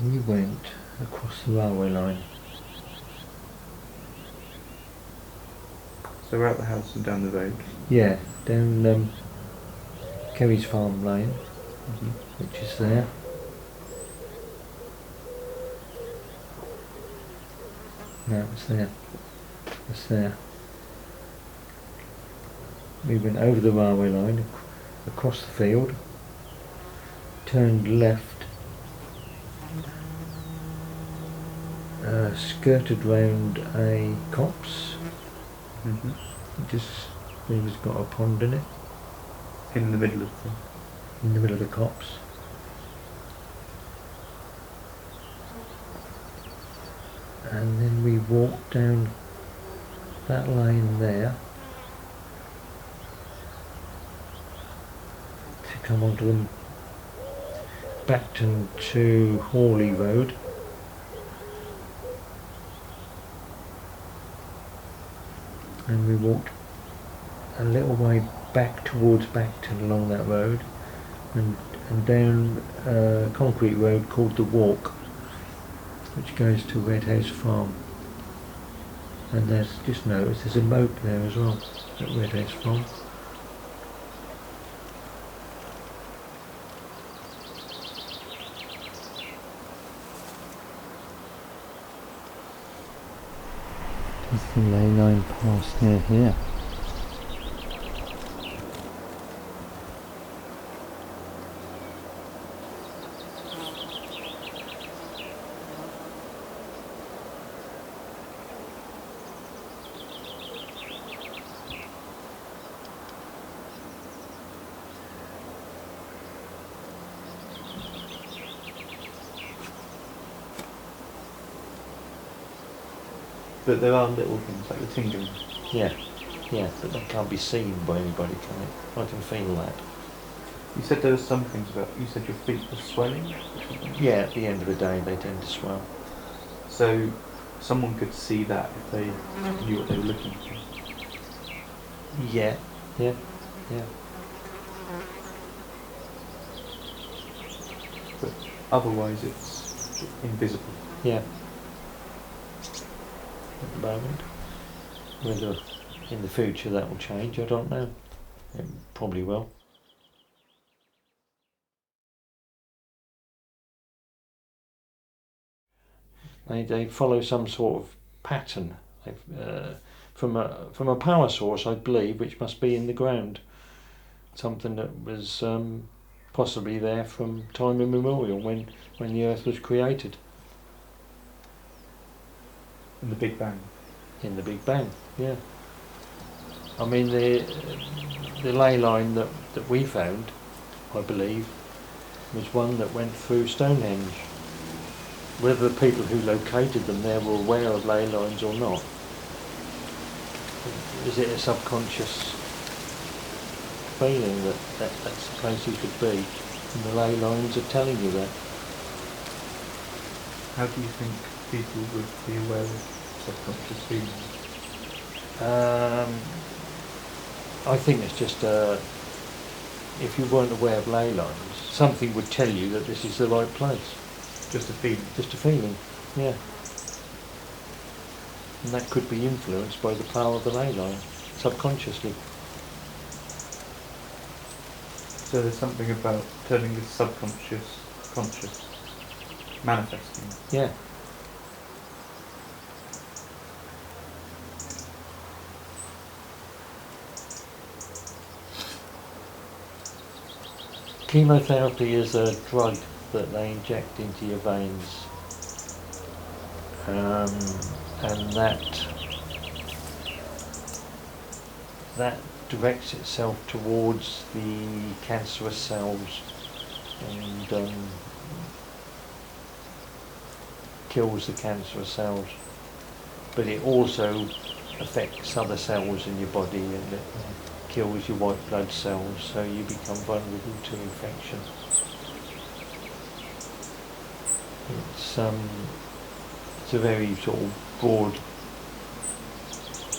We went across the railway line. So we're at the house and down the road. Yeah, down Kerry's Farm Lane, which is there. No, it's there. It's there. We went over the railway line, across the field, turned left, skirted round a copse, which is, I believe it's got a pond in it, In the middle of the copse. And then we walked down that lane there to come onto the Backton to Hawley Road. And we walked a little way back towards Backton along that road and down a concrete road called the Walk, which goes to Red House Farm. And just noticed there's a moat there as well at Red House Farm. There's the ley line past near here. But there are little things like the tingling. Yeah, but that can't be seen by anybody, can it? I can feel that. You said there were some things about, you said your feet were swelling? Yeah, at the end of the day they tend to swell. So someone could see that if they knew what they were looking for? Yeah. But otherwise it's invisible. Yeah. At the moment. Whether in the future that will change, I don't know. It probably will. They follow some sort of pattern from a power source, I believe, which must be in the ground. Something that was possibly there from time immemorial, when the Earth was created. In the Big Bang? In the Big Bang, yeah. I mean, the ley line that we found, I believe, was one that went through Stonehenge. Whether the people who located them there were aware of ley lines or not. Is it a subconscious feeling that that's the place you could be, and the ley lines are telling you that? How do you think people would be aware of subconscious feelings? I think it's just if you weren't aware of ley lines, something would tell you that this is the right place. Just a feeling? Just a feeling, yeah. And that could be influenced by the power of the ley line, subconsciously. So there's something about turning the subconscious conscious, manifesting. Yeah. Chemotherapy is a drug that they inject into your veins, and that directs itself towards the cancerous cells and kills the cancerous cells, but it also affects other cells in your body, and it kills your white blood cells, so you become vulnerable to infection. It's a very sort of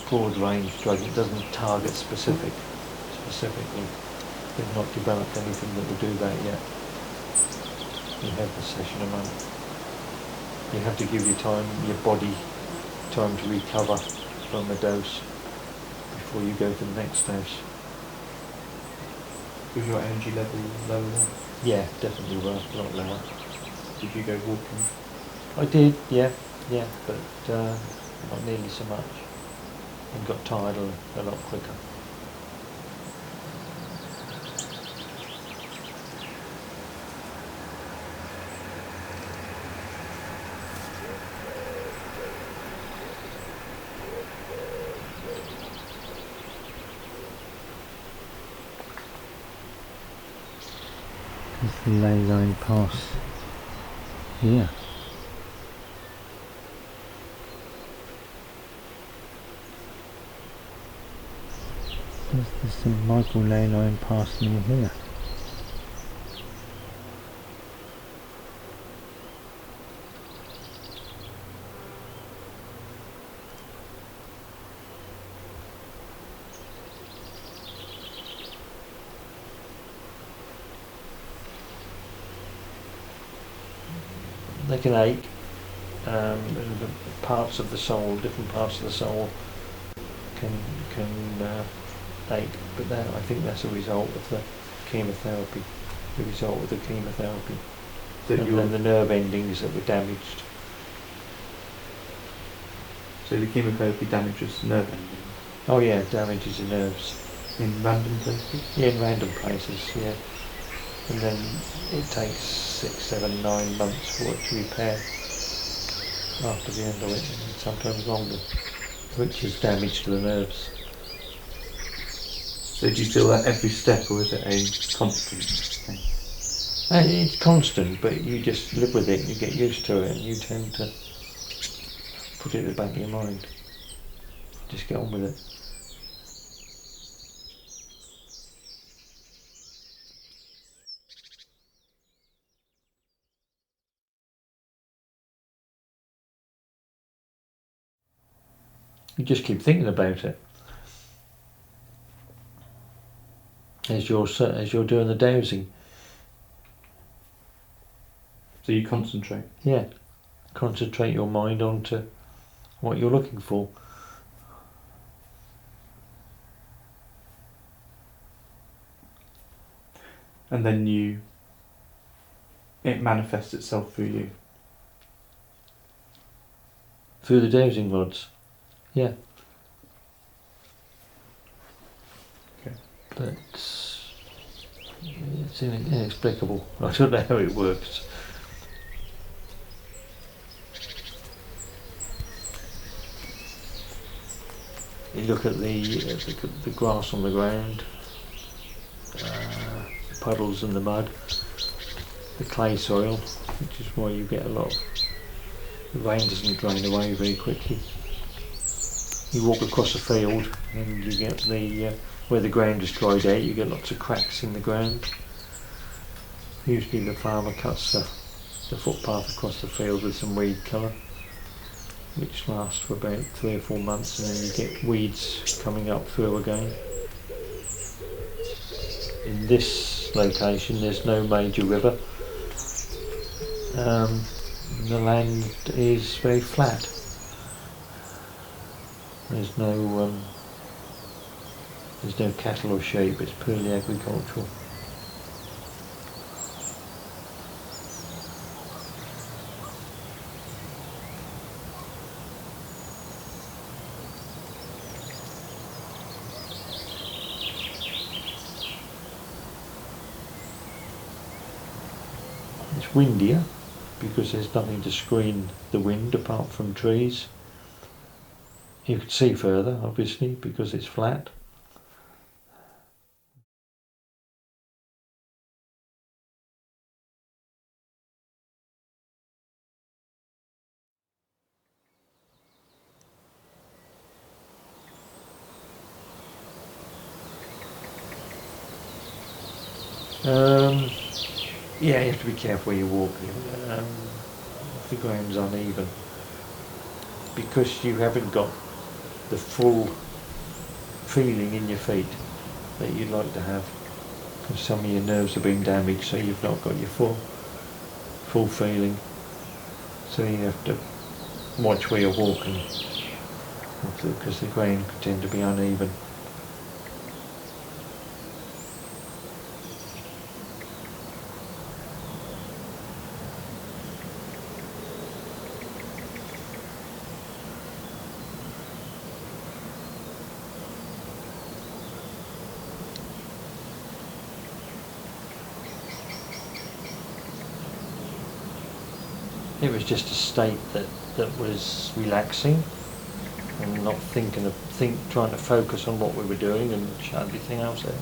broad range drug. It doesn't target specifically. They've not developed anything that will do that yet. We have the session a moment. You have to give your body time to recover from a dose before you go to the next dose. Was your energy level lower then? Yeah, definitely were a lot lower. Did you go walking? I did, yeah, but not nearly so much, and got tired a lot quicker. There's the ley line pass here. There's the St Michael ley line pass near here. They can ache. The parts of the soul, different parts of the soul, can ache, but I think that's a result of the chemotherapy. The result of the chemotherapy, So and then the nerve endings that were damaged. So the chemotherapy damages nerve endings? Oh yeah, damages the nerves. In random places? Yeah, in random places, yeah. And then it takes 6, 7, 9 months for it to repair after the end of it, and sometimes longer, which is damage to the nerves. So do you feel that every step, or is it a constant thing? It's constant, but you just live with it, you get used to it, and you tend to put it at the back of your mind. Just get on with it. You just keep thinking about it as you're doing the dowsing. So you concentrate? Yeah, concentrate your mind onto what you're looking for. And then it manifests itself through you? Through the dowsing rods, yeah. Okay. But it's inexplicable. I don't know how it works. You look at the grass on the ground, the puddles in the mud, the clay soil, which is why you get a lot of... The rain doesn't drain away very quickly. You walk across a field and you get where the ground is dried out, you get lots of cracks in the ground. Usually the farmer cuts the footpath across the field with some weed killer, which lasts for about 3 or 4 months, and then you get weeds coming up through again. In this location there's no major river. The land is very flat. There's no cattle or sheep, it's purely agricultural. It's windier because there's nothing to screen the wind apart from trees. You can see further, obviously, because it's flat. Yeah, you have to be careful where you're walking. If the ground's uneven, because you haven't got the full feeling in your feet that you'd like to have, because some of your nerves have been damaged, so you've not got your full feeling. So you have to watch where you're walking, because the ground can tend to be uneven. It was just a state that was relaxing and not trying to focus on what we were doing and shut everything else out.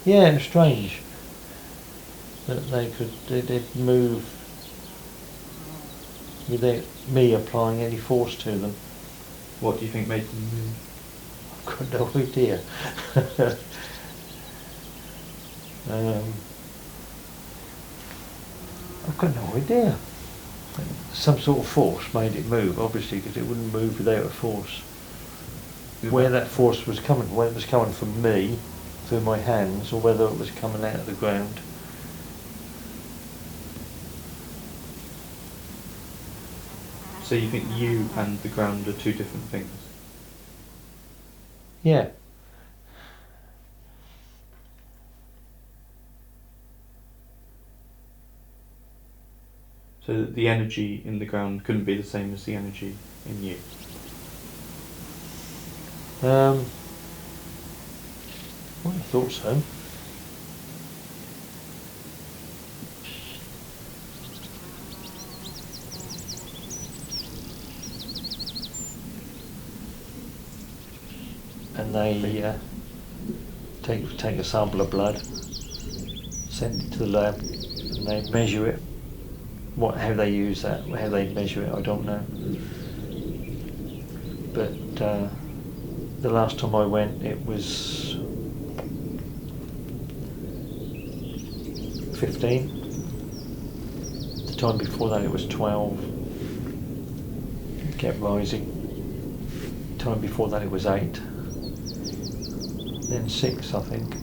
Yeah, it was strange that they'd move without me applying any force to them. What do you think made them move? I've got no idea. I've got no idea. Some sort of force made it move, obviously, because it wouldn't move without a force. Where that force was coming, whether it was coming from me through my hands or whether it was coming out of the ground. So you think you and the ground are two different things? Yeah. So that the energy in the ground couldn't be the same as the energy in you? Well, I thought so. And they take a sample of blood, send it to the lab, and they measure it. How they use that, how they measure it, I don't know. But the last time I went, it was 15. The time before that, it was 12. It kept rising. The time before that, it was 8. Then 6, I think.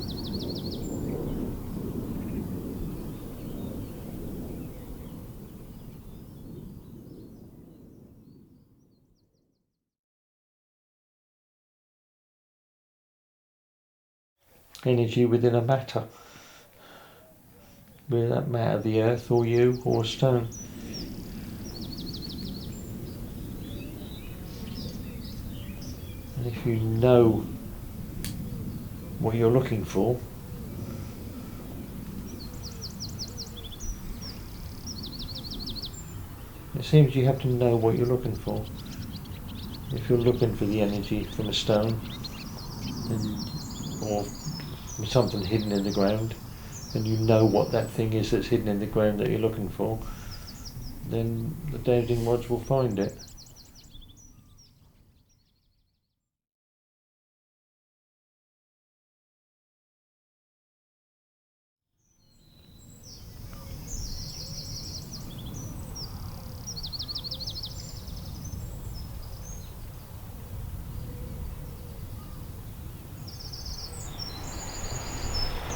Energy within a matter. Be that matter the earth or you or a stone. And if you know what you're looking for, it seems you have to know what you're looking for. If you're looking for the energy from a stone, or from something hidden in the ground, and you know what that thing is that's hidden in the ground that you're looking for, then the dowsing rods will find it.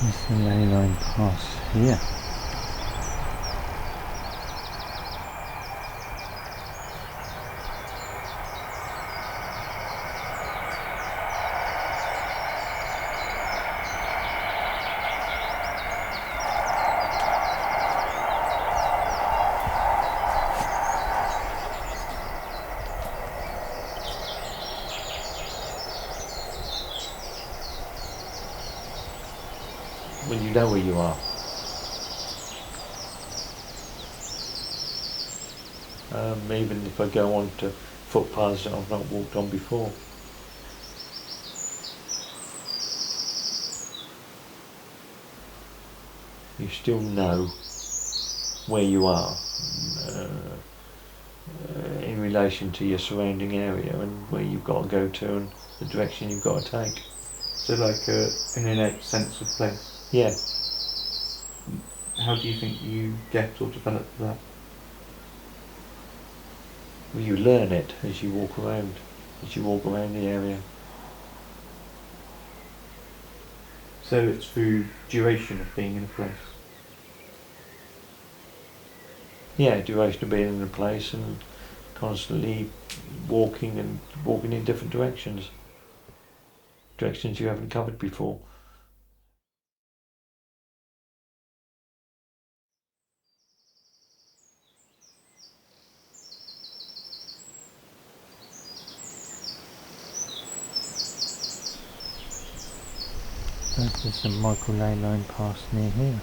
There's the ley line pass here. When you know where you are. Even if I go on to footpaths that I've not walked on before. You still know where you are in relation to your surrounding area and where you've got to go to and the direction you've got to take. So like an innate sense of place. Yeah. How do you think you get or develop that? Well, you learn it as you walk around the area. So it's through duration of being in a place? Yeah, duration of being in a place and constantly walking in different directions you haven't covered before. There's a micro ley line pass near here.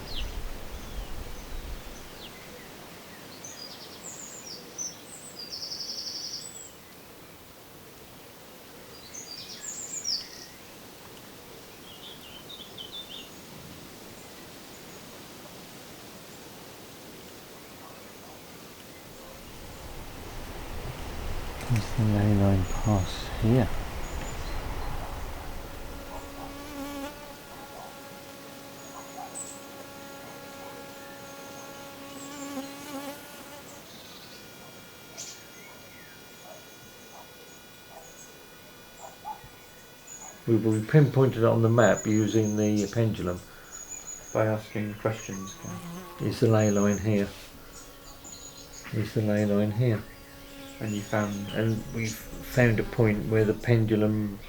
There's the ley line pass here. We pinpointed it on the map using the pendulum. By asking questions. Is the ley line here? Is the ley line here? And you found... And we found a point where the pendulum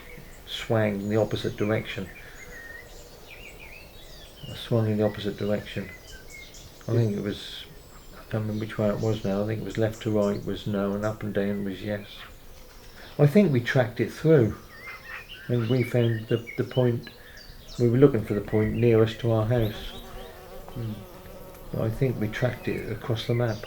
swung in the opposite direction. Swung in the opposite direction. I think it was, I can't remember which way it was now. I think it was left to right was no and up and down was yes. I think we tracked it through and we found the point, we were looking for the point nearest to our house. I think we tracked it across the map.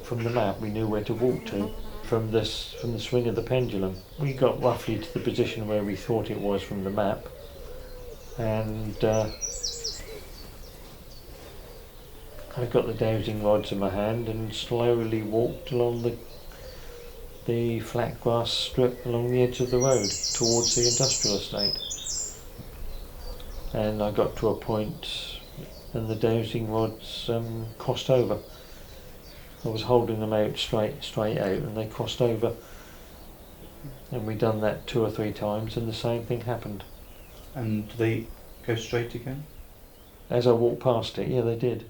From the map we knew where to walk to from the swing of the pendulum. We got roughly to the position where we thought it was from the map and I got the dowsing rods in my hand and slowly walked along the flat grass strip along the edge of the road towards the industrial estate. And I got to a point and the dowsing rods crossed over. I was holding them out straight out and they crossed over, and we done that 2 or 3 times and the same thing happened. And do they go straight again? As I walked past it, yeah, they did.